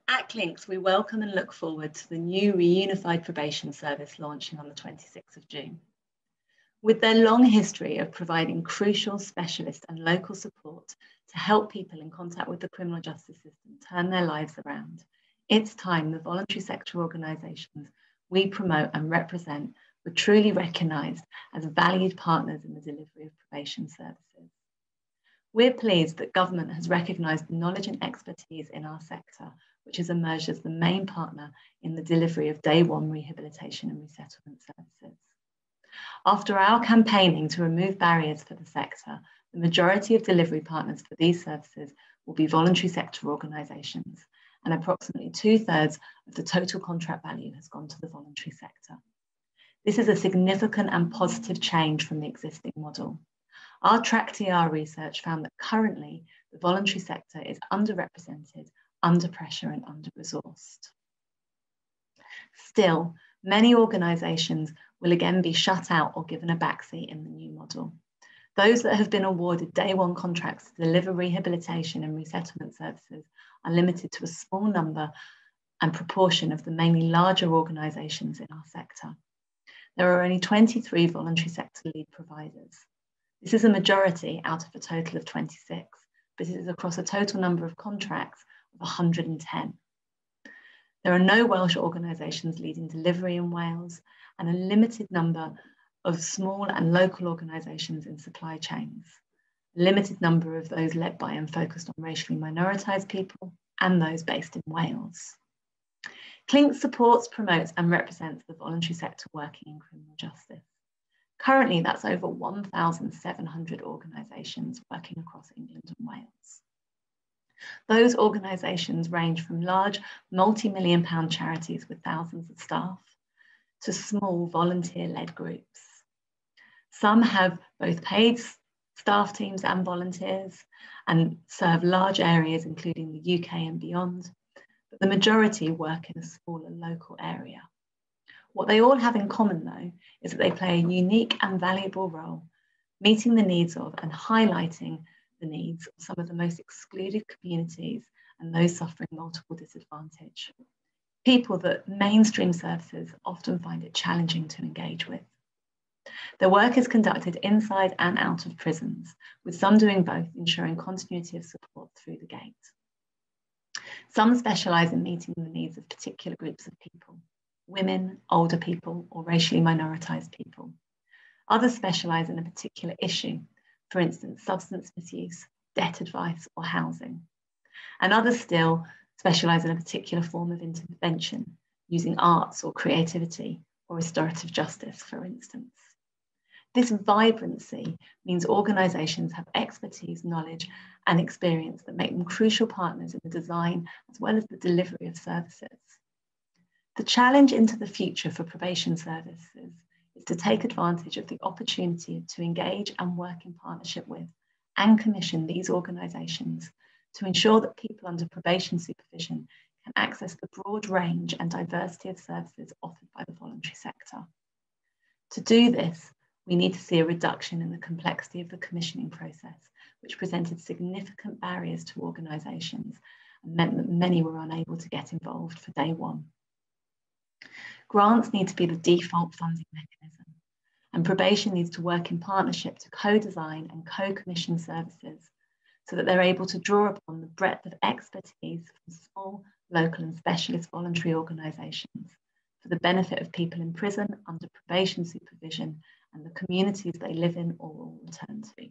At Clinks, we welcome and look forward to the new reunified probation service launching on the 26th of June. With their long history of providing crucial specialist and local support to help people in contact with the criminal justice system turn their lives around, it's time the voluntary sector organisations we promote and represent were truly recognised as valued partners in the delivery of probation services. We're pleased that government has recognised the knowledge and expertise in our sector, which has emerged as the main partner in the delivery of day one rehabilitation and resettlement services. After our campaigning to remove barriers for the sector, the majority of delivery partners for these services will be voluntary sector organisations, and approximately 2/3 of the total contract value has gone to the voluntary sector. This is a significant and positive change from the existing model. Our TRACK-TR research found that currently the voluntary sector is underrepresented, under pressure and under-resourced. Still, many organisations will again be shut out or given a backseat in the new model. Those that have been awarded day one contracts to deliver rehabilitation and resettlement services are limited to a small number and proportion of the mainly larger organisations in our sector. There are only 23 voluntary sector lead providers. This is a majority out of a total of 26, but it is across a total number of contracts of 110. There are no Welsh organisations leading delivery in Wales and a limited number of small and local organisations in supply chains, a limited number of those led by and focused on racially minoritised people and those based in Wales. Clinks supports, promotes and represents the voluntary sector working in criminal justice. Currently, that's over 1,700 organisations working across England and Wales. Those organisations range from large multi-million pound charities with thousands of staff to small volunteer-led groups. Some have both paid staff teams and volunteers and serve large areas, including the UK and beyond, but the majority work in a smaller local area. What they all have in common, though, is that they play a unique and valuable role, meeting the needs of and highlighting the needs of some of the most excluded communities and those suffering multiple disadvantage, people that mainstream services often find it challenging to engage with. Their work is conducted inside and out of prisons, with some doing both, ensuring continuity of support through the gate. Some specialise in meeting the needs of particular groups of people, women, older people, or racially minoritised people. Others specialise in a particular issue, for instance, substance misuse, debt advice, or housing. And others still specialise in a particular form of intervention, using arts or creativity or restorative justice, for instance. This vibrancy means organisations have expertise, knowledge, and experience that make them crucial partners in the design as well as the delivery of services. The challenge into the future for probation services is to take advantage of the opportunity to engage and work in partnership with and commission these organisations to ensure that people under probation supervision can access the broad range and diversity of services offered by the voluntary sector. To do this, we need to see a reduction in the complexity of the commissioning process, which presented significant barriers to organisations and meant that many were unable to get involved for day one. Grants need to be the default funding mechanism, and probation needs to work in partnership to co-design and co-commission services so that they're able to draw upon the breadth of expertise from small, local and specialist voluntary organisations for the benefit of people in prison under probation supervision and the communities they live in or will return to.